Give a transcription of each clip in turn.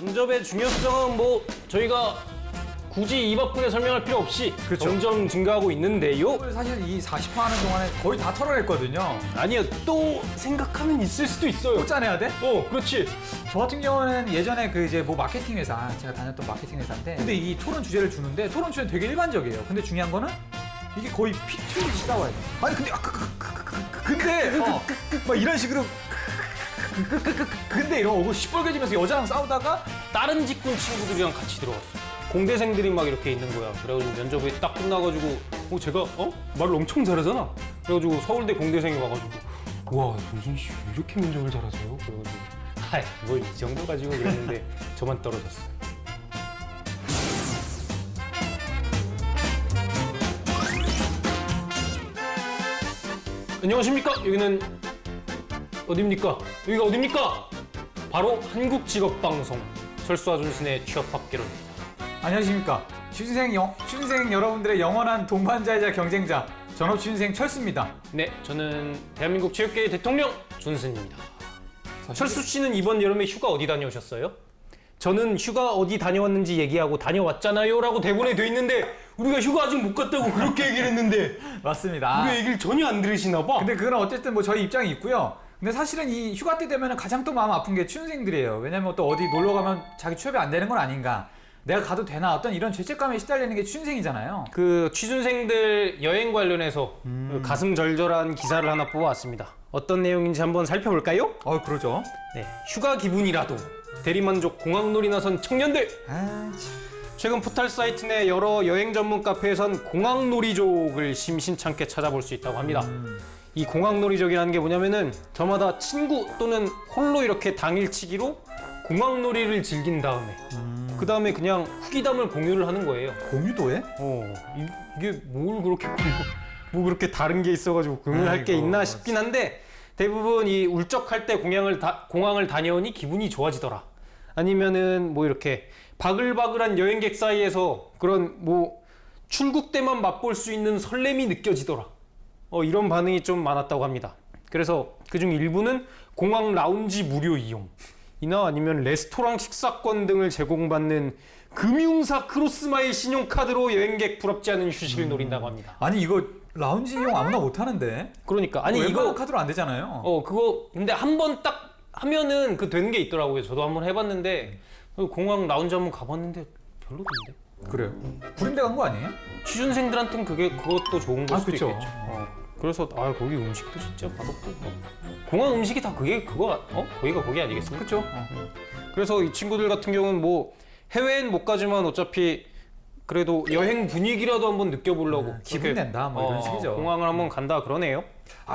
면접의 중요성은 뭐 저희가 굳이 이 바쁘게 설명할 필요 없이 그렇죠. 점점 증가하고 있는데요. 사실 이 40화 하는 동안에 거의 다 털어냈거든요. 아니요, 또 생각하면 있을 수도 있어요. 또 짜내야 돼? 그렇지. 저 같은 경우는 예전에 그 이제 뭐 마케팅 회사, 제가 다녔던 마케팅 회사인데, 근데 이 토론 주제를 주는데 토론 주제는 되게 일반적이에요. 근데 중요한 거는 이게 거의 피투리지 싸워야 돼. 아니 근데 근데 막 이런 식으로 근데 이러고 시뻘개지면서 여자랑 싸우다가 다른 직군 친구들이랑 같이 들어갔어. 공대생들이 막 이렇게 있는 거야. 그래가지고 면접이 딱 끝나가지고 제가 말을 엄청 잘하잖아. 그래가지고 서울대 공대생이 와가지고 와, 준순 씨 이렇게 면접을 잘하세요? 그래가지고 뭐 이 정도 가지고 그랬는데 저만 떨어졌어요. 안녕하십니까? 여기는 어딥니까? 여기가 어딥니까? 바로 한국직업방송 철수와 준순의 취업합계론입니다. 안녕하십니까. 취준생 여러분들의 영원한 동반자이자 경쟁자 전업 취준생 철수입니다. 네, 저는 대한민국 체육계의 대통령 준순입니다. 철수 씨는 이번 여름에 휴가 어디 다녀오셨어요? 저는 휴가 어디 다녀왔는지 얘기하고 다녀왔잖아요 라고 대본에 돼 있는데 우리가 휴가 아직 못 갔다고 그렇게 얘기를 했는데 맞습니다. 우리 얘기를 전혀 안 들으시나 봐. 근데 그건 어쨌든 뭐 저희 입장이 있고요. 근데 사실은 이 휴가 때 되면 가장 또 마음 아픈 게 취준생들이에요. 왜냐면 또 어디 놀러 가면 자기 취업이 안 되는 건 아닌가. 내가 가도 되나 어떤 이런 죄책감에 시달리는 게 취준생이잖아요. 그 취준생들 여행 관련해서 그 가슴 절절한 기사를 하나 뽑아왔습니다. 어떤 내용인지 한번 살펴볼까요? 그러죠. 네, 휴가 기분이라도 대리만족 공항놀이 나선 청년들. 최근 포털 사이트 내 여러 여행 전문 카페에선 공항놀이족을 심심찮게 찾아볼 수 있다고 합니다. 이 공항놀이족이라는 게 뭐냐면은 저마다 친구 또는 홀로 이렇게 당일치기로 공항놀이를 즐긴 다음에 그 다음에 그냥 후기담을 공유를 하는 거예요. 공유도 해? 이게 뭘 그렇게 뭐 그렇게 다른 게 있어가지고 공유할 게 있나 싶긴 한데 대부분 이 울적할 때 공항을 다녀오니 기분이 좋아지더라. 아니면은 뭐 이렇게 바글바글한 여행객 사이에서 그런 뭐 출국 때만 맛볼 수 있는 설렘이 느껴지더라. 이런 반응이 좀 많았다고 합니다. 그래서 그중 일부는 공항 라운지 무료 이용 이나 아니면 레스토랑 식사권 등을 제공받는 금융사 크로스마일 신용카드로 여행객 부럽지 않은 휴식을 노린다고 합니다. 아니 이거 라운지 이용 아무나 못 하는데. 그러니까 아니 이거 이거 카드로 안 되잖아요. 그거 근데 한 번 딱 하면은 그 되는 게 있더라고요. 저도 한번 해봤는데 공항 라운지 한번 가봤는데 별로던데. 그래요. 구린데 간 거 아니에요? 취준생들한테는 그것도 좋은 걸 수도 그쵸. 있겠죠. 그래서 거기 음식도 진짜 맛없고 공항 음식이 다 거기가 거기 아니겠습니까? 그렇죠. 그래서 이 친구들 같은 경우는 뭐 해외엔 못 가지만 어차피 그래도 여행 분위기라도 한번 느껴보려고 기분 낸다 뭐 이런 식이죠. 공항을 한번 간다 그러네요.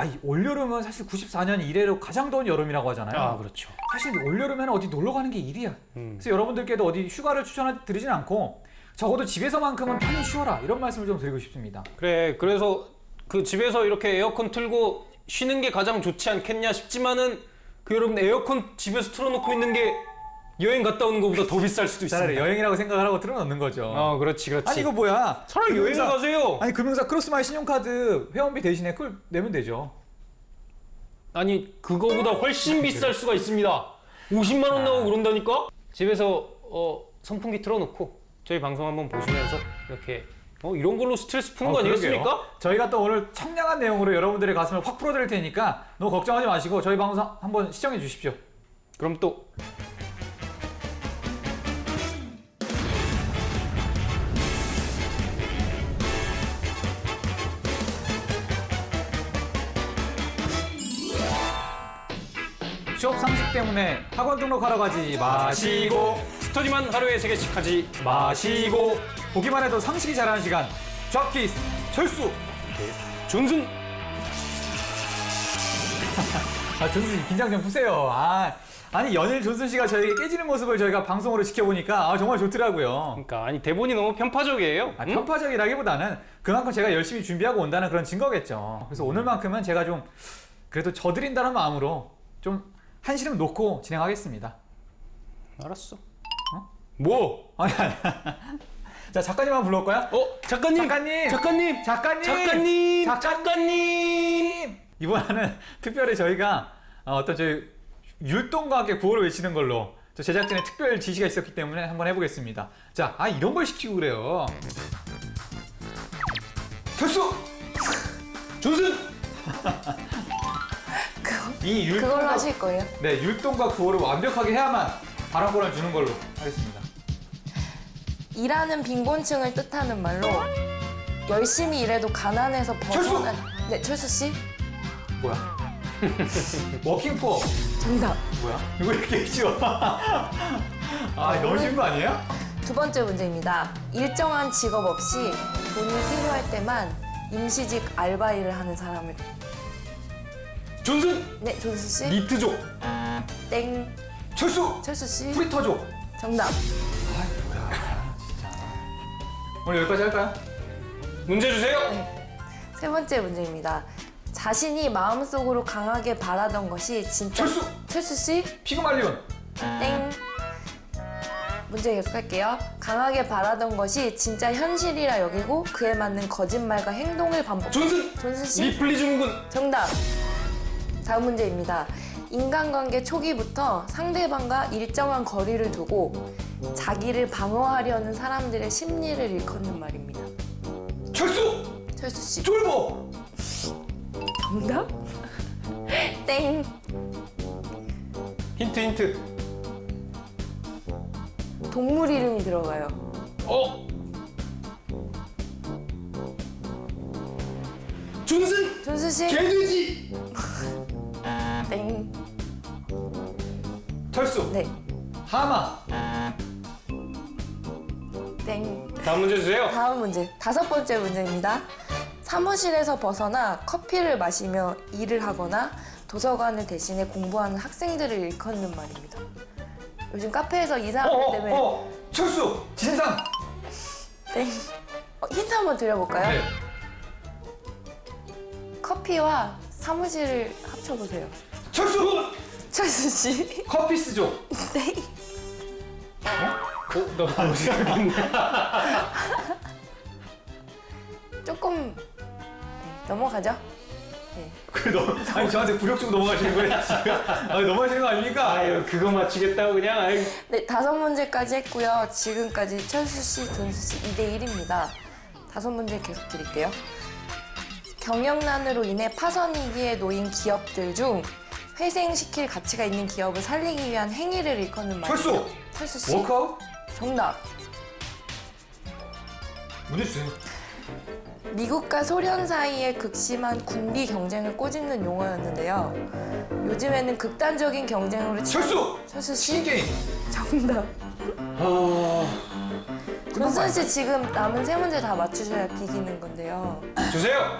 이 올여름은 사실 94년 이래로 가장 더운 여름이라고 하잖아요. 그렇죠. 사실 올여름에는 어디 놀러 가는 게 일이야. 그래서 여러분들께도 어디 휴가를 추천드리진 않고 적어도 집에서만큼은 편히 쉬어라 이런 말씀을 좀 드리고 싶습니다. 그래서 그 집에서 이렇게 에어컨 틀고 쉬는 게 가장 좋지 않겠냐 싶지만은 그 여러분 에어컨 집에서 틀어놓고 있는 게 여행 갔다 오는 것보다 더 비쌀 수도 있습니다. 차라리 여행이라고 생각을 하고 틀어놓는 거죠. 그렇지. 아니 이거 뭐야? 차라리 여행을 가세요. 아니 금융사 크로스마일 신용카드 회원비 대신에 그걸 내면 되죠. 아니 그거보다 훨씬 비쌀 수가 있습니다. 50만 원 나오고 그런다니까? 집에서 선풍기 틀어놓고 저희 방송 한번 보시면서 이렇게 이런 걸로 스트레스 푸는 거 아니겠습니까? 그러게요. 저희가 또 오늘 청량한 내용으로 여러분들의 가슴을 확 풀어드릴 테니까 너무 걱정하지 마시고 저희 방송 한번 시청해 주십시오. 그럼 또 취업 상식 때문에 학원 등록하러 가지 마시고 스터디만 하루에 3개씩 하지 마시고 보기만 해도 상식이 자라는 시간 잡키스 철수 존슨. 존슨 씨 긴장 좀 푸세요. 아니 연일 존슨 씨가 저에게 깨지는 모습을 저희가 방송으로 지켜보니까 정말 좋더라고요. 그러니까 아니 대본이 너무 편파적이에요. 응? 편파적이라기보다는 그만큼 제가 열심히 준비하고 온다는 그런 증거겠죠. 그래서 오늘만큼은 제가 좀 그래도 져드린다는 마음으로 좀 한시름 놓고 진행하겠습니다. 알았어. 뭐? 아니. 자 작가님 한번 불러올까요? 작가님! 이번에는 특별히 저희가 어떤 저희 율동과 함께 구호를 외치는 걸로 또 제작진의 특별 지시가 있었기 때문에 한번 해보겠습니다. 자, 이런 걸 시키고 그래요. 철수! 존슨! 이 그걸로 율동과, 하실 거예요? 네, 율동과 구호를 완벽하게 해야만 발언권을 주는 걸로 하겠습니다. 일하는 빈곤층을 뜻하는 말로 열심히 일해도 가난해서 벗어난. 네, 철수 씨. 뭐야? 워킹포. 정답. 뭐야? 이거 이렇게 쉬워. 너무 쉬운 거 아니에요? 두 번째 문제입니다. 일정한 직업 없이 돈이 필요할 때만 임시직 알바 일을 하는 사람을. 존슨! 네, 조수 씨. 니트족! 땡. 철수! 철수 씨. 프리터족. 정답. 뭐야, 진짜. 오늘 여기까지 할까요? 문제 주세요! 세 번째 문제입니다. 자신이 마음속으로 강하게 바라던 것이 진짜. 철수! 철수 씨. 피그말리온. 땡. 문제 계속할게요. 강하게 바라던 것이 진짜 현실이라 여기고 그에 맞는 거짓말과 행동을 반복. 존슨! 존수 씨. 리플리 증후군! 정답. 다음 문제입니다. 인간관계 초기부터 상대방과 일정한 거리를 두고 자기를 방어하려는 사람들의 심리를 일컫는 말입니다. 철수! 철수 씨. 쫄보! 정답? 땡. 힌트. 동물 이름이 들어가요. 존슨! 존수 씨. 개돼지! 땡. 철수. 네. 하마. 땡. 다음 문제 주세요. 다음 문제. 다섯 번째 문제입니다. 사무실에서 벗어나 커피를 마시며 일을 하거나 도서관을 대신해 공부하는 학생들을 일컫는 말입니다. 요즘 카페에서 이 사람 때문에. 철수. 진상. 땡. 힌트 한번 드려볼까요? 네. 커피와 사무실을 합쳐보세요. 철수. 철수 씨. 커피스족. 땡. 나 바로 생각했네. 조금 넘어가죠? 네. 아니 저한테 굴욕주고 넘어가시는 거예요 지금? 넘어가시는 거 아닙니까? 아유, 그거 맞추겠다고 그냥. 아유. 네, 다섯 문제까지 했고요. 지금까지 철수 씨, 존수 씨 2대 1입니다. 다섯 문제 계속 드릴게요. 경영난으로 인해 파산 위기에 놓인 기업들 중 회생시킬 가치가 있는 기업을 살리기 위한 행위를 일컫는 말이죠. 철수. 철수 씨. 워크아웃? 정답. 문제 주세요. 미국과 소련 사이의 극심한 군비 경쟁을 꼬집는 용어였는데요. 요즘에는 극단적인 경쟁으로 철수. 철수 씨. 신게임. 정답. 존슨 씨 지금 남은 세 문제 다 맞추셔야 비기는 건데요. 주세요.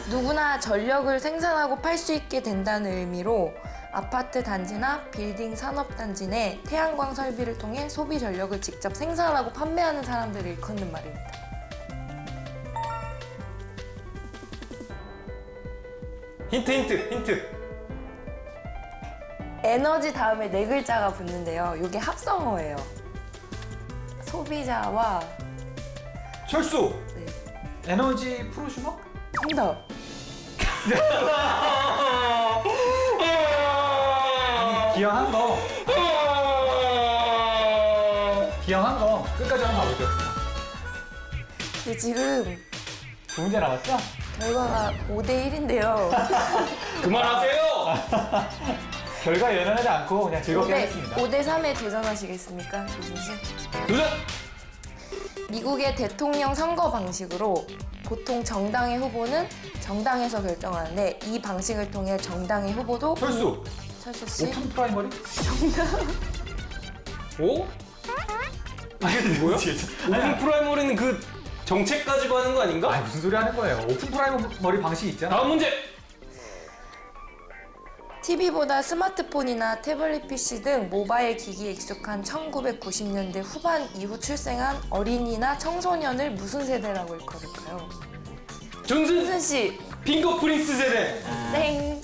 누구나 전력을 생산하고 팔 수 있게 된다는 의미로 아파트 단지나 빌딩 산업 단지 내 태양광 설비를 통해 소비 전력을 직접 생산하고 판매하는 사람들을 일컫는 말입니다. 힌트. 에너지 다음에 네 글자가 붙는데요. 이게 합성어예요. 소비자와. 철수. 네. 에너지 프로슈머? 정답. 기왕한 거. 기왕한 거 끝까지 한번 가보죠. 근데 지금 두 문제 남았죠? 결과가 5대 1인데요. 그만하세요. 결과 연연하지 않고 그냥 즐겁게 하겠습니다. 5대 3에 도전하시겠습니까, 조진 씨? 도전. 미국의 대통령 선거 방식으로 보통 정당의 후보는 정당에서 결정하는데 이 방식을 통해 정당의 후보도. 철수. 철수 씨. 오픈 프라이머리? 오? 아니 뭐야? 오픈 프라이머리는 그 정책 가지고 하는 거 아닌가? 무슨 소리 하는 거예요? 오픈 프라이머리 방식이 있잖아. 다음 문제. TV보다 스마트폰이나 태블릿 PC 등 모바일 기기에 익숙한 1990년대 후반 이후 출생한 어린이나 청소년을 무슨 세대라고 일컬을까요? 존슨. 조진 씨. 핑거 프린스 세대. 땡.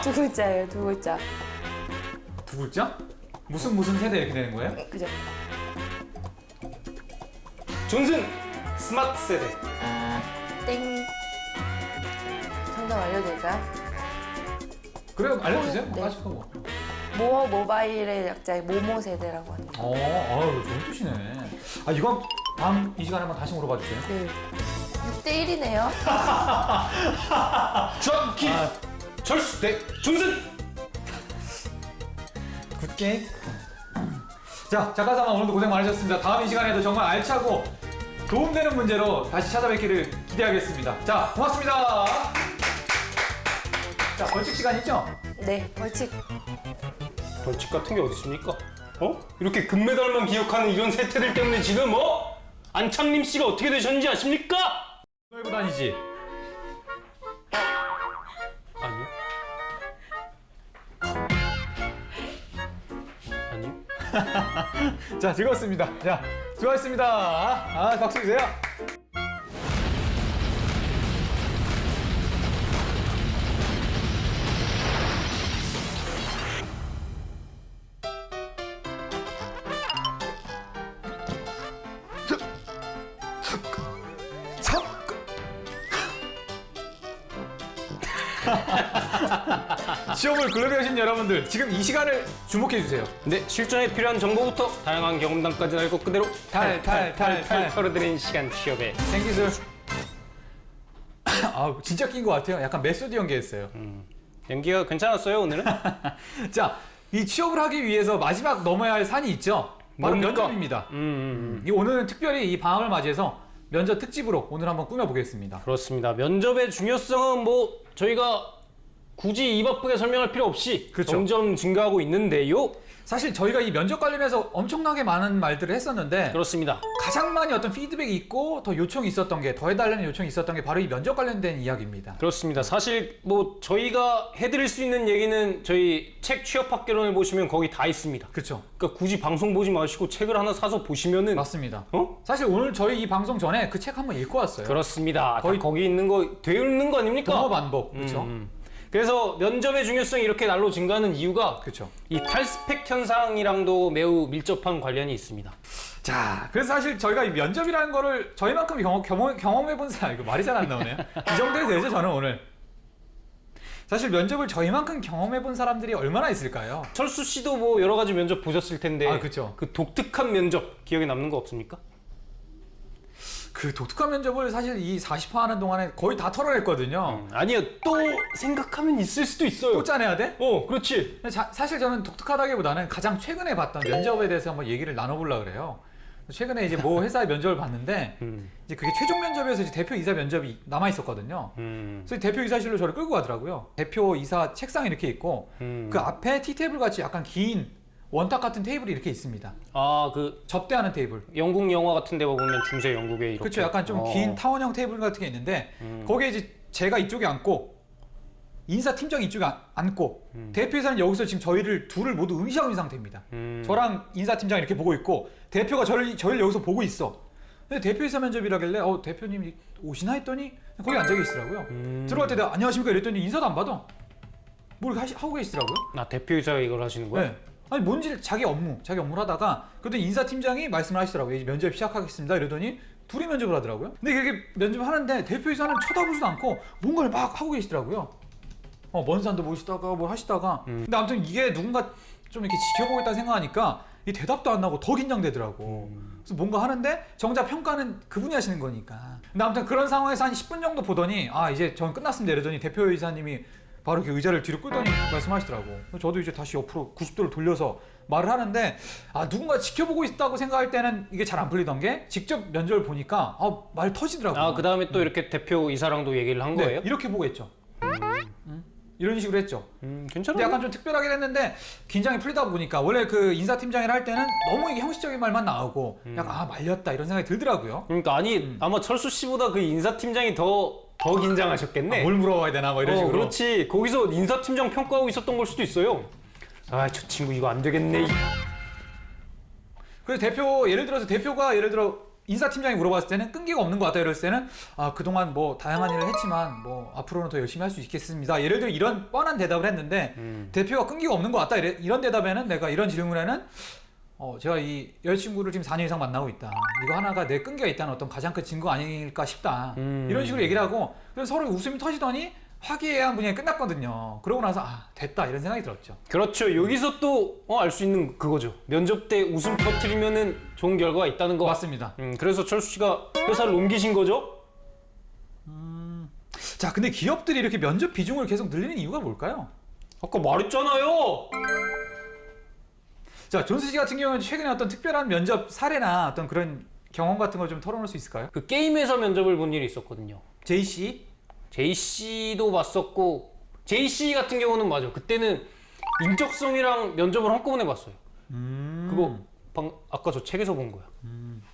두 글자예요, 두 글자. 두 글자? 무슨 세대 이렇게 되는 거예요? 그죠? 존슨. 스마트 세대. 땡. 설명 알려드릴까요? 그래요, 알려주세요. 네. 아직 뭐. 모어 모바일의 약자의 모모 세대라고 합니다. 좋은 뜻이네. 아, 이건 다음 이 시간에 한번 다시 물어봐 주세요. 네. 6대 1이네요. 주한기 철수 대 준승. 굿게임. 자, 작가様오늘도 고생 많으셨습니다. 다음 이 시간에도 정말 알차고 도움되는 문제로 다시 찾아뵙기를 기대하겠습니다. 자, 고맙습니다. 자, 벌칙 시간이죠? 네, 벌칙. 벌칙 같은 게 어디 있습니까? 이렇게 금메달만 기억하는 이런 세태들 때문에 지금 안창림 씨가 어떻게 되셨는지 아십니까? 놀고 다니지. 아니요. 아니요. 자, 즐거웠습니다. 자, 수고하셨습니다. 박수 주세요. 시험을 글러리하신 여러분들, 지금 이 시간을 주목해 주세요. 네, 실전에 필요한 정보부터 다양한 경험담까지 날 것 그대로 탈 털어드리는 시간 취업에 생기술. 진짜 낀 것 같아요. 약간 메소드 연기했어요. 연기가 괜찮았어요 오늘은? 자, 이 취업을 하기 위해서 마지막 넘어야 할 산이 있죠. 바로 뭡니까? 면접입니다. 이 오늘은 특별히 이 방학을 맞이해서 면접 특집으로 오늘 한번 꾸며보겠습니다. 그렇습니다. 면접의 중요성은 뭐 저희가 굳이 입 아프게 설명할 필요 없이 그렇죠. 점점 증가하고 있는데요. 사실 저희가 이 면접 관련해서 엄청나게 많은 말들을 했었는데 그렇습니다. 가장 많이 어떤 피드백이 있고 더 요청이 있었던 게, 더 해달라는 요청이 있었던 게 바로 이 면접 관련된 이야기입니다. 그렇습니다. 사실 뭐 저희가 해드릴 수 있는 얘기는 저희 책 취업학개론을 보시면 거기 다 있습니다. 그렇죠. 그러니까 굳이 방송 보지 마시고 책을 하나 사서 보시면은 맞습니다. 사실 오늘 저희 이 방송 전에 그 책 한번 읽고 왔어요. 그렇습니다. 거의 거기 있는 거 되어 있는 거 아닙니까? 동어 반복. 그렇죠. 그래서 면접의 중요성이 이렇게 날로 증가하는 이유가 그렇죠. 이 탈스펙 현상이랑도 매우 밀접한 관련이 있습니다. 자, 그래서 사실 저희가 이 면접이라는 거를 저희만큼 경험해본 사람, 이거 말이 잘 안 나오네요. 이 정도 해도 되죠, 저는 오늘. 사실 면접을 저희만큼 경험해본 사람들이 얼마나 있을까요? 철수 씨도 뭐 여러 가지 면접 보셨을 텐데 그렇죠. 그 독특한 면접 기억에 남는 거 없습니까? 그 독특한 면접을 사실 이 40화 하는 동안에 거의 다 털어냈거든요. 아니요, 또 생각하면 있을 수도 있어요. 또 짜내야 돼? 그렇지. 근데 사실 저는 독특하다기보다는 가장 최근에 봤던 면접에 대해서 한번 얘기를 나눠보려고 그래요. 최근에 이제 모 회사의 면접을 봤는데 이제 그게 최종 면접에서 이제 대표 이사 면접이 남아 있었거든요. 그래서 대표 이사실로 저를 끌고 가더라고요. 대표 이사 책상이 이렇게 있고 그 앞에 티테이블 같이 약간 긴 원탁 같은 테이블이 이렇게 있습니다. 그 접대하는 테이블. 영국 영화 같은 데 보면 중세 영국에 이렇게. 그렇죠. 약간 좀 긴 타원형 테이블 같은 게 있는데 거기에 이제 제가 이쪽에 앉고 인사팀장이 이쪽에 앉고 대표이사는 여기서 지금 저희를 둘을 모두 응시하고 있는 상태입니다. 저랑 인사팀장이 이렇게 보고 있고 대표가 저희를 여기서 보고 있어. 근데 대표이사 면접이라길래 대표님 오시나 했더니 거기 앉아 계시더라고요. 들어갈 때 내가 안녕하십니까 이랬더니 인사도 안 받아. 뭘 하고 계시더라고요. 대표이사가 이걸 하시는 거야? 네. 아니 뭔지 자기 업무를 하다가 그랬더니 인사팀장이 말씀을 하시더라고요. 이제 면접 시작하겠습니다 이러더니 둘이 면접을 하더라고요. 근데 이렇게 면접을 하는데 대표이사는 쳐다보지도 않고 뭔가를 막 하고 계시더라고요. 먼 산도 보시다가 뭘 하시다가 근데 아무튼 이게 누군가 좀 이렇게 지켜보겠다 생각하니까 이 대답도 안 나고 더 긴장되더라고. 그래서 뭔가 하는데 정작 평가는 그분이 하시는 거니까. 근데 아무튼 그런 상황에서 한 10분 정도 보더니 이제 전 끝났습니다 이러더니 대표이사님이 바로 이렇게 의자를 뒤로 끌더니 말씀하시더라고. 저도 이제 다시 옆으로 90도를 돌려서 말을 하는데 누군가 지켜보고 있다고 생각할 때는 이게 잘 안 풀리던 게 직접 면접을 보니까 말 터지더라고요. 그 다음에 또 이렇게 대표이사랑도 얘기를 한 거예요? 네, 이렇게 보고 했죠. 이런 식으로 했죠. 괜찮아. 근데 약간 좀 특별하긴 했는데 긴장이 풀리다 보니까 원래 그 인사팀장이라 할 때는 너무 이게 형식적인 말만 나오고 약간 말렸다 이런 생각이 들더라고요. 그러니까 아마 철수 씨보다 그 인사팀장이 더 긴장하셨겠네. 뭘 물어봐야 되나 뭐 이런 식으로. 그렇지. 거기서 인사팀장 평가하고 있었던 걸 수도 있어요. 저 친구 이거 안 되겠네. 그래서 예를 들어 인사팀장이 물어봤을 때는 끈기가 없는 것 같다 이랬을 때는 그동안 뭐 다양한 일을 했지만 뭐 앞으로는 더 열심히 할 수 있겠습니다. 예를 들어 이런 뻔한 대답을 했는데 대표가 끈기가 없는 것 같다 이런 대답에는 내가 이런 질문에는 제가 이 여자친구를 지금 4년 이상 만나고 있다. 이거 하나가 내 끈기가 있다는 어떤 가장 큰 증거 아닐까 싶다. 이런 식으로 얘기를 하고 그래서 서로 웃음이 터지더니 화기애애한 분위기 끝났거든요. 그러고 나서 아 됐다 이런 생각이 들었죠. 그렇죠. 여기서 또 알 수 있는 그거죠. 면접 때 웃음 터트리면은 좋은 결과가 있다는 거. 맞습니다. 그래서 철수 씨가 회사를 옮기신 거죠? 자 근데 기업들이 이렇게 면접 비중을 계속 늘리는 이유가 뭘까요? 아까 말했잖아요. 자 존스 씨 같은 경우는 최근에 어떤 특별한 면접 사례나 어떤 그런 경험 같은 걸 좀 털어놓을 수 있을까요? 그 게임에서 면접을 본 일이 있었거든요. JC? JC도 봤었고 JC 같은 경우는 맞아. 그때는 인적성이랑 면접을 한꺼번에 봤어요. 그거 아까 저 책에서 본 거야.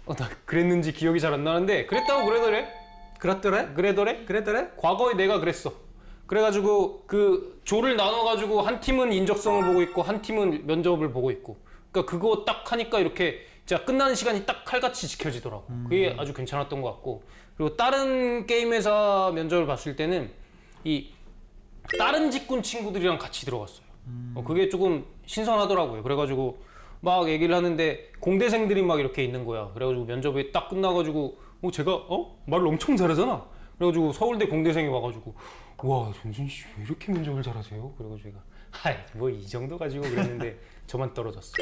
나 그랬는지 기억이 잘 안 나는데 그랬다고 그러더래. 그랬더래? 과거에 내가 그랬어. 그래가지고 그 조를 나눠가지고 한 팀은 인적성을 보고 있고 한 팀은 면접을 보고 있고. 그러니까 그거 딱 하니까 이렇게 진짜 끝나는 시간이 딱 칼같이 지켜지더라고. 그게 아주 괜찮았던 것 같고. 그리고 다른 게임 회사 면접을 봤을 때는 이 다른 직군 친구들이랑 같이 들어갔어요. 그게 조금 신선하더라고요. 그래가지고 막 얘기를 하는데 공대생들이 막 이렇게 있는 거야. 그래가지고 면접이 딱 끝나가지고 제가 말을 엄청 잘하잖아. 그래가지고 서울대 공대생이 와가지고 와 존순 씨 왜 이렇게 면접을 잘하세요? 그래가지고 제가 뭐 이 정도 가지고 그랬는데 저만 떨어졌어.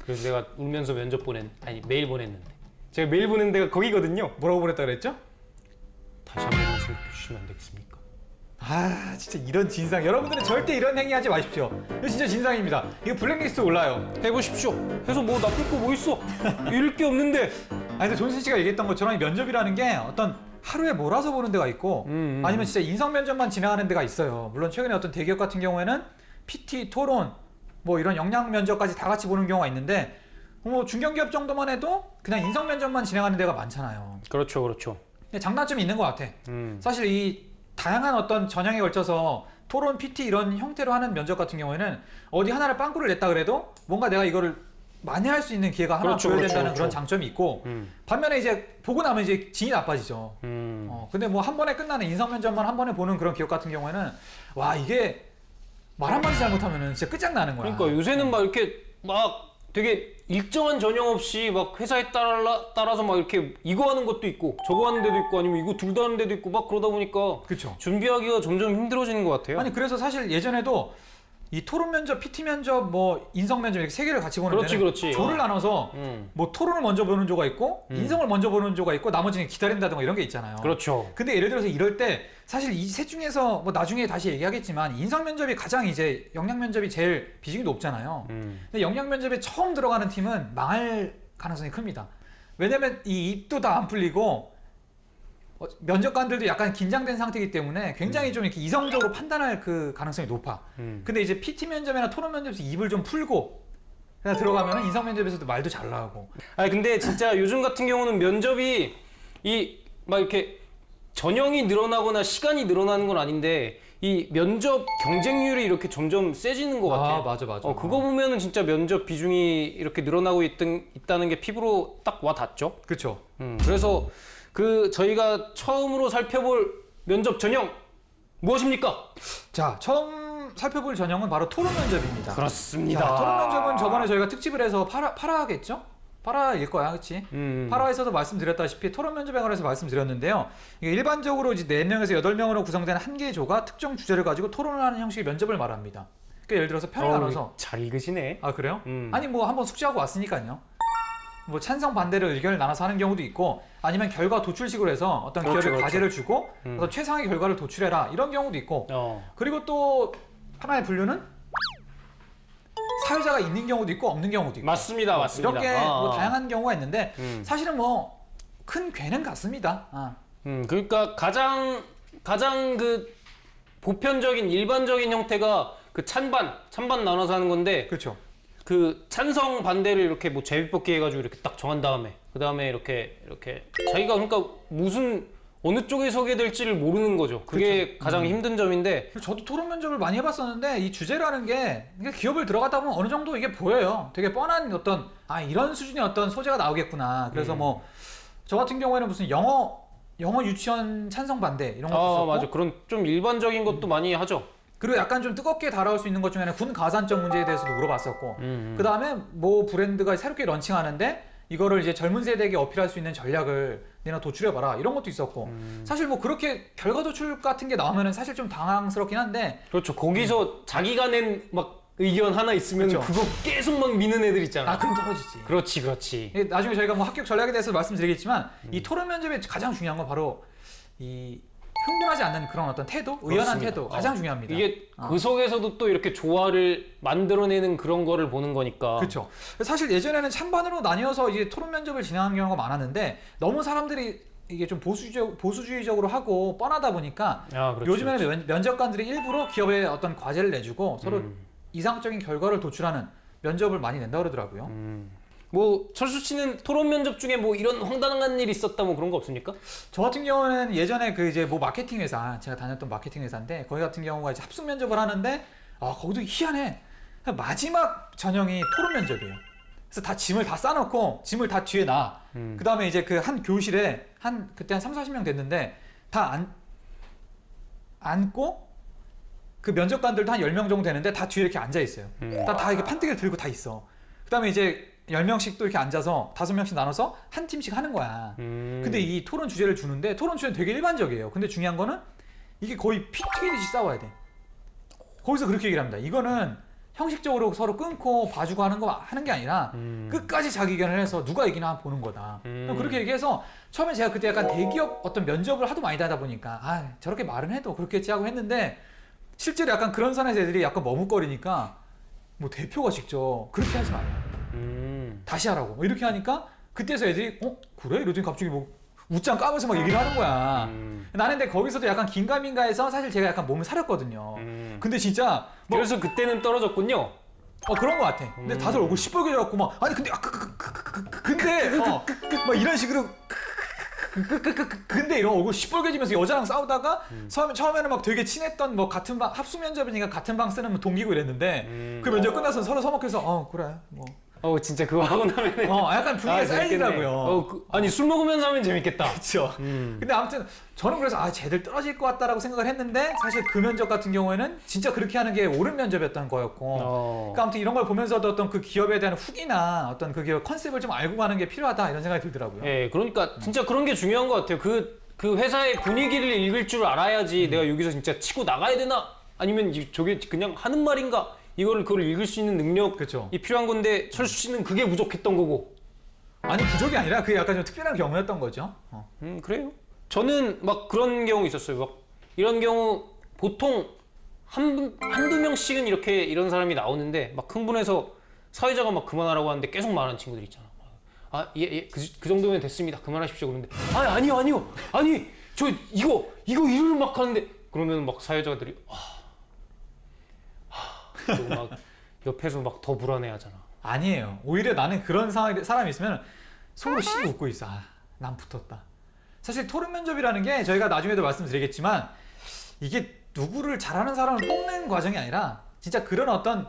그래서 내가 울면서 메일 보냈는데 제가 메일 보낸 데가 거기거든요. 뭐라고 보냈다 그랬죠? 다시 한 번만 생각해 주시면 안 되겠습니까? 아 진짜 이런 진상 여러분들은 절대 이런 행위 하지 마십시오. 이거 진짜 진상입니다. 이거 블랙리스트 올라요. 해보십시오. 해서 뭐 나쁠 거 뭐 있어? 잃을 게 없는데. 아니 근데 존슨 씨가 얘기했던 것처럼 이 면접이라는 게 어떤 하루에 몰아서 보는 데가 있고 아니면 진짜 인성 면접만 진행하는 데가 있어요. 물론 최근에 어떤 대기업 같은 경우에는 PT, 토론 뭐 이런 역량 면접까지 다 같이 보는 경우가 있는데 뭐 중견기업 정도만 해도 그냥 인성 면접만 진행하는 데가 많잖아요. 그렇죠. 근데 장단점이 있는 것 같아. 사실 이 다양한 어떤 전형에 걸쳐서 토론, PT 이런 형태로 하는 면접 같은 경우에는 어디 하나를 빵꾸를 냈다 그래도 뭔가 내가 이거를 만회할 수 있는 기회가 하나 보여야 된다는 그런 장점이 있고 반면에 이제 보고 나면 이제 진이 나빠지죠. 근데 뭐 한 번에 끝나는 인성 면접만 한 번에 보는 그런 기업 같은 경우에는 와 이게 말 한마디 잘못하면은 진짜 끝장나는 거야. 그러니까 요새는 막 이렇게 막 되게 일정한 전형 없이 막 회사에 따라서 막 이렇게 이거 하는 것도 있고 저거 하는 데도 있고 아니면 이거 둘 다 하는 데도 있고 막 그러다 보니까 그쵸. 준비하기가 점점 힘들어지는 것 같아요. 아니 그래서 사실 예전에도 이 토론 면접, PT 면접, 뭐 인성 면접 이렇게 세 개를 같이 보는 데는 그렇지. 조를 나눠서 뭐 토론을 먼저 보는 조가 있고 인성을 먼저 보는 조가 있고 나머지는 기다린다든가 이런 게 있잖아요. 그렇죠. 근데 예를 들어서 이럴 때 사실 이 셋 중에서 뭐 나중에 다시 얘기하겠지만 인성 면접이 가장 이제 역량 면접이 제일 비중이 높잖아요. 근데 역량 면접에 처음 들어가는 팀은 망할 가능성이 큽니다. 왜냐면 이 입도 다 안 풀리고 면접관들도 약간 긴장된 상태이기 때문에 굉장히 좀 이렇게 이성적으로 판단할 그 가능성이 높아. 근데 이제 PT 면접이나 토론 면접에서 입을 좀 풀고 그냥 들어가면 인성 면접에서도 말도 잘 나오고. 아니 근데 진짜 요즘 같은 경우는 면접이 막 이렇게 전형이 늘어나거나 시간이 늘어나는 건 아닌데 이 면접 경쟁률이 이렇게 점점 세지는 것 같아요. 아 맞아. 그거 보면은 진짜 면접 비중이 이렇게 늘어나고 있다는 게 피부로 딱 와 닿죠. 그렇죠. 그래서 저희가 처음으로 살펴볼 면접 전형 무엇입니까? 자 처음 살펴볼 전형은 바로 토론 면접입니다. 그렇습니다. 자, 토론 면접은 저번에 저희가 특집을 해서 파라겠죠? 파라일 거야, 그렇지? 파라에서도 말씀드렸다시피 토론 면접에 관해서 말씀드렸는데요. 이게 일반적으로 이제 4명에서 8명으로 구성된 한 개의 조가 특정 주제를 가지고 토론을 하는 형식의 면접을 말합니다. 그러니까 예를 들어서 편을 나눠서 잘 읽으시네. 아 그래요? 아니 뭐 한번 숙지하고 왔으니까요. 뭐 찬성 반대를 의견을 나눠서 하는 경우도 있고 아니면 결과 도출식으로 해서 어떤 기업에 과제를 주고 어떤 최상의 결과를 도출해라 이런 경우도 있고 그리고 또 하나의 분류는 사회자가 있는 경우도 있고 없는 경우도 있고 맞습니다. 이런 게 뭐 다양한 경우가 있는데 사실은 뭐 큰 괴는 같습니다. 그러니까 가장 그 보편적인 일반적인 형태가 그 찬반 나눠서 하는 건데 그렇죠. 그 찬성 반대를 이렇게 뭐 제비뽑기 해가지고 이렇게 딱 정한 다음에 그 다음에 이렇게 자기가 그러니까 어느 쪽에 서게 될지를 모르는 거죠. 그게 그렇죠. 가장 힘든 점인데 저도 토론 면접을 많이 해봤었는데 이 주제라는 게 기업을 들어가다 보면 어느 정도 이게 보여요. 되게 뻔한 어떤 이런 수준의 어떤 소재가 나오겠구나. 그래서 뭐 저 같은 경우에는 무슨 영어 유치원 찬성 반대 이런 것도 있었고 맞아. 그런 좀 일반적인 것도 많이 하죠. 그리고 약간 좀 뜨겁게 다가올 수 있는 것 중에는 군 가산점 문제에 대해서도 물어봤었고 그 다음에 뭐 브랜드가 새롭게 런칭하는데 이거를 이제 젊은 세대에게 어필할 수 있는 전략을 내나 도출해봐라 이런 것도 있었고 사실 뭐 그렇게 결과 도출 같은 게 나오면은 사실 좀 당황스럽긴 한데 그렇죠. 거기서 자기가 낸 막 의견 하나 있으면 그렇죠. 그거 계속 막 미는 애들 있잖아. 아 그럼 떨어지지. 그렇지. 이게 나중에 저희가 뭐 합격 전략에 대해서 말씀드리겠지만 이 토론 면접의 가장 중요한 건 바로 이 흥분하지 않는 그런 어떤 태도, 의연한 그렇습니다. 태도 가장 중요합니다. 이게 그 속에서도 또 이렇게 조화를 만들어내는 그런 거를 보는 거니까. 그렇죠. 사실 예전에는 찬반으로 나뉘어서 이제 토론 면접을 진행하는 경우가 많았는데 너무 사람들이 이게 좀 보수주의적으로 하고 뻔하다 보니까 아, 그렇죠, 요즘에는 면접관들이 일부러 기업에 어떤 과제를 내주고 서로 이상적인 결과를 도출하는 면접을 많이 낸다 그러더라고요. 뭐 철수 씨는 토론 면접 중에 뭐 이런 황당한 일이 있었다 뭐 그런 거 없습니까? 저 같은 경우는 예전에 그 이제 뭐 마케팅 회사 제가 다녔던 마케팅 회사인데 거기 같은 경우가 이제 합숙 면접을 하는데 아 거기도 희한해. 마지막 전형이 토론 면접이에요. 그래서 다 짐을 다 싸놓고 짐을 다 뒤에 놔. 그 다음에 이제 그 한 교실에 그때 한 30-40명 됐는데 다 앉고 그 면접관들도 한 10명 정도 되는데 다 뒤에 이렇게 앉아 있어요. 다 이렇게 판때기를 들고 다 있어. 그 다음에 이제 10명씩 또 이렇게 앉아서 5명씩 나눠서 한 팀씩 하는 거야. 근데 이 토론 주제를 주는데 토론 주제는 되게 일반적이에요. 근데 중요한 거는 이게 거의 피 튀기듯이 싸워야 돼. 거기서 그렇게 얘기를 합니다. 이거는 형식적으로 서로 끊고 봐주고 하는 게 아니라 끝까지 자기 의견을 해서 누가 이기나 보는 거다. 그렇게 얘기해서 처음에 제가 그때 약간 대기업 어떤 면접을 하도 많이 하다 보니까 아 저렇게 말은 해도 그렇겠지 하고 했는데 실제로 약간 그런 선에서 애들이 약간 머뭇거리니까 뭐 대표가 직접 그렇게 하지 말라. 다시 하라고. 뭐 이렇게 하니까 그때서 애들이 그래? 이러더니 갑자기 뭐 웃장 까면서 막 얘기를 하는 거야. 나는 근데 거기서도 약간 긴가민가해서 사실 제가 약간 몸을 사렸거든요. 근데 진짜 뭐 그래서 그때는 떨어졌군요. 그런 거 같아. 근데 다들 얼굴 시뻘게 져갖고 막 아니 근데 근데 막 이런 식으로 근데 이런 얼굴 시뻘개지면서 여자랑 싸우다가 처음에는 막 되게 친했던 뭐 같은 방 합숙 면접이니까 같은 방 쓰는 동기고 이랬는데 그 면접 끝나서 서로 서먹해서 그래 뭐 진짜 그거 하고 나면 약간 분위기가 쌓이더라고요. 아니 술 먹으면서 하면 재밌겠다. 그렇죠. 근데 아무튼 저는 그래서 쟤들 떨어질 것 같다라고 생각을 했는데 사실 그 면접 같은 경우에는 진짜 그렇게 하는 게 옳은 면접이었던 거였고 그러니까 아무튼 이런 걸 보면서도 어떤 그 기업에 대한 후기나 어떤 그 기업 컨셉을 좀 알고 가는 게 필요하다 이런 생각이 들더라고요. 예, 그러니까 진짜 그런 게 중요한 것 같아요. 그 회사의 분위기를 읽을 줄 알아야지 내가 여기서 진짜 치고 나가야 되나 아니면 저게 그냥 하는 말인가 그걸 읽을 수 있는 능력이 그쵸. 필요한 건데 철수 씨는 그게 부족했던 거고. 아니 부족이 아니라 그게 약간 좀 특별한 경우였던 거죠. 그래요? 저는 막 그런 경우 있었어요. 막 이런 경우 보통 한두 명씩은 이렇게 이런 사람이 나오는데 막 흥분해서 사회자가 막 그만하라고 하는데 계속 말하는 친구들 있잖아. 그 정도면 됐습니다. 그만하십시오. 그러는데 아니요. 아니 저 이거 일을 막 하는데 그러면 막 사회자들이 막 옆에서 막 더 불안해하잖아. 아니에요. 오히려 나는 그런 사람이 있으면 속으로 씩 웃고 있어. 난 붙었다. 사실 토론 면접이라는 게 저희가 나중에도 말씀드리겠지만 이게 누구를 잘하는 사람을 뽑는 과정이 아니라 진짜 그런 어떤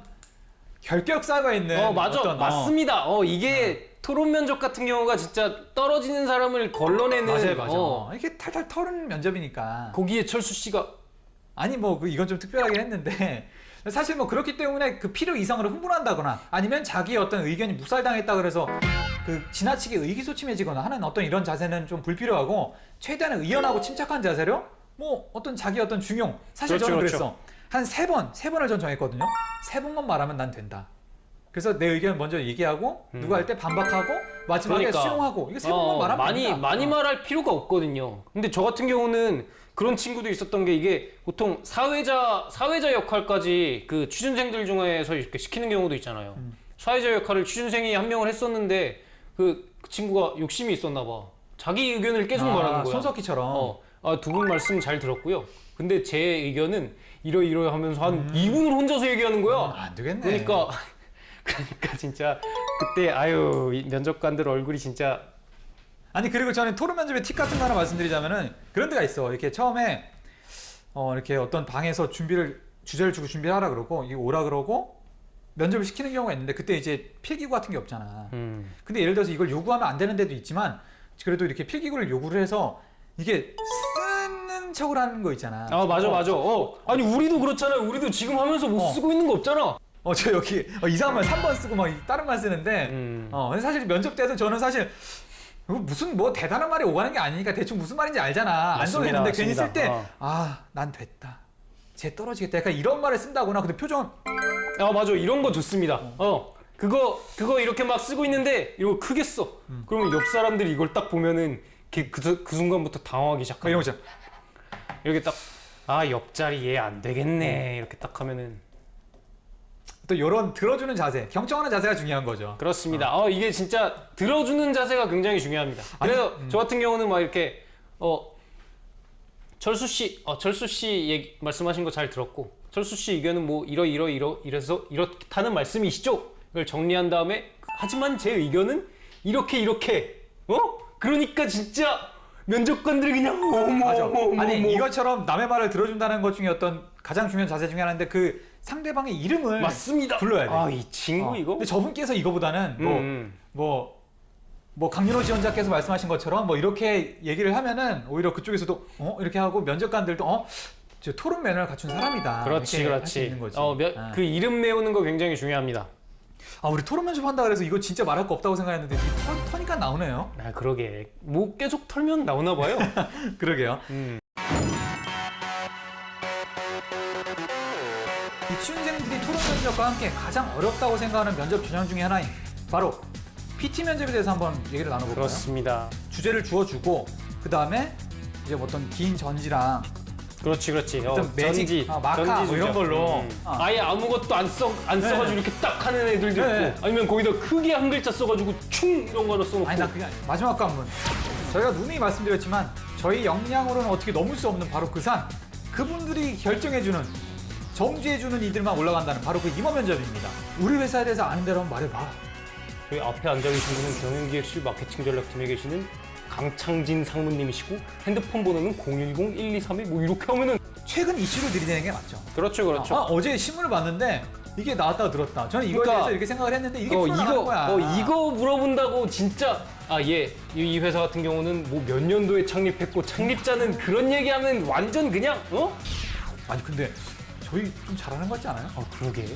결격사가 있는 맞아. 맞습니다. 이게 토론 면접 같은 경우가 진짜 떨어지는 사람을 걸러내는 맞아. 이게 탈탈 털은 면접이니까. 거기에 철수 씨가 아니 뭐 이건 좀 특별하긴 했는데 사실 뭐 그렇기 때문에 그 필요 이상으로 흥분한다거나 아니면 자기의 어떤 의견이 묵살당했다 그래서 그 지나치게 의기소침해지거나 하는 어떤 이런 자세는 좀 불필요하고 최대한 의연하고 침착한 자세로 뭐 어떤 자기 어떤 중용 사실 그렇죠, 저는 그렇죠. 그랬어. 한 3번을 전 정했거든요. 3번만 말하면 난 된다. 그래서 내 의견 먼저 얘기하고 누가 할 때 반박하고 마지막에 그러니까. 수용하고 이거 3번만 말하면 된다. 많이 말할 필요가 없거든요. 근데 저 같은 경우는 그런 친구도 있었던 게 이게 보통 사회자 역할까지 그 취준생들 중에서 이렇게 시키는 경우도 있잖아요. 사회자 역할을 취준생이 한 명을 했었는데 그 친구가 욕심이 있었나 봐. 자기 의견을 계속 말하는 거야. 손석희처럼. 두 분 말씀 잘 들었고요. 근데 제 의견은 이러 하면서 한 2분을 혼자서 얘기하는 거야. 안 되겠네. 그러니까 진짜 그때 이 면접관들 얼굴이 진짜 아니 그리고 저는 토론 면접의 팁 같은 거 하나 말씀드리자면은 그런 데가 있어. 이렇게 처음에 이렇게 어떤 방에서 주제를 주고 준비를 하라 그러고 이거 오라 그러고 면접을 시키는 경우가 있는데 그때 이제 필기구 같은 게 없잖아. 근데 예를 들어서 이걸 요구하면 안 되는 데도 있지만 그래도 이렇게 필기구를 요구를 해서 이게 쓰는 척을 하는 거 있잖아. 맞아. 아니 우리도 그렇잖아요. 우리도 지금 하면서 못 쓰고 있는 거 없잖아. 저 여기 이상한 말 3번 쓰고 막 다른 말 쓰는데 근데 사실 면접 때도 저는 사실 무슨 뭐 대단한 말이 오가는 게 아니니까 대충 무슨 말인지 알잖아. 안 맞습니다, 써도 되는데 괜히 쓸 맞습니다. 때 난 됐다. 쟤 떨어지겠다. 약간 이런 말을 쓴다거나. 근데 표정은 맞아. 이런 거 좋습니다. 그거 이렇게 막 쓰고 있는데 이거 크게 써. 그러면 옆 사람들이 이걸 딱 보면은 그 순간부터 당황하기 시작하고. 이런 거죠. 이렇게 딱 옆자리 얘 안 되겠네. 이렇게 딱 하면은 또 이런 들어주는 자세, 경청하는 자세가 중요한 거죠. 그렇습니다. 이게 진짜 들어주는 자세가 굉장히 중요합니다. 그래서 저 같은 경우는 막 이렇게 철수 씨 얘기 말씀하신 거 잘 들었고, 철수 씨 의견은 뭐 이래서 이렇다는 말씀이시죠? 이걸 정리한 다음에 하지만 제 의견은 이렇게 그러니까 진짜 면접관들이 그냥 맞아. 아니 이것처럼 남의 말을 들어준다는 것 중에 어떤 가장 중요한 자세 중에 하나인데 그 상대방의 이름을 맞습니다. 불러야 돼. 이 친구 이거. 근데 저분께서 이거보다는 뭐 강윤호 지원자께서 말씀하신 것처럼 뭐 이렇게 얘기를 하면은 오히려 그쪽에서도 이렇게 하고 면접관들도 저 토론 매너를 갖춘 사람이다. 그렇지, 이렇게 그렇지. 할수 있는 거지. 그 이름 메우는 거 굉장히 중요합니다. 우리 토론 면접 한다 그래서 이거 진짜 말할 거 없다고 생각했는데 터니까 나오네요. 그러게. 뭐 계속 털면 나오나 봐요. 그러게요. 이 취준생들이 토론 면접과 함께 가장 어렵다고 생각하는 면접 전형 중에 하나인 바로 PT 면접에 대해서 한번 얘기를 나눠볼까요? 그렇습니다. 주제를 주어주고 그 다음에 이제 뭐 어떤 긴 전지랑 그렇지. 어떤 매직, 전지, 마카 전지 뭐 이런 주죠. 걸로. 아예 아무것도 안 써가지고 이렇게 딱 하는 애들도 네. 있고, 아니면 거기다 크게 한 글자 써가지고 충 이런 거 하나 써놓고. 아니 나 그게 아니야. 마지막 관문. 저희가 누누이 말씀드렸지만 저희 역량으로는 어떻게 넘을 수 없는 바로 그 산. 그분들이 결정해주는 점주해주는 이들만 올라간다는 바로 그 임원 면접입니다. 우리 회사에 대해서 아는 대로 한번 말해봐. 저희 앞에 앉아 계신 분은 경영기획실 마케팅 전략팀에 계시는 강창진 상무님이시고, 핸드폰 번호는 010-123에 뭐 이렇게 하면은. 최근 이슈를 들이대는 게 맞죠. 그렇죠. 어제 신문을 봤는데 이게 나왔다가 들었다. 저는 이거에 그러니까, 대해서 이렇게 생각을 했는데 이게 풀어나가는 거야. 이거 물어본다고 진짜 이 회사 같은 경우는 뭐 몇 년도에 창립했고, 창립자는 그런 얘기하면 완전 그냥 아니 근데 저희 좀 잘하는 것 같지 않아요? 그러게.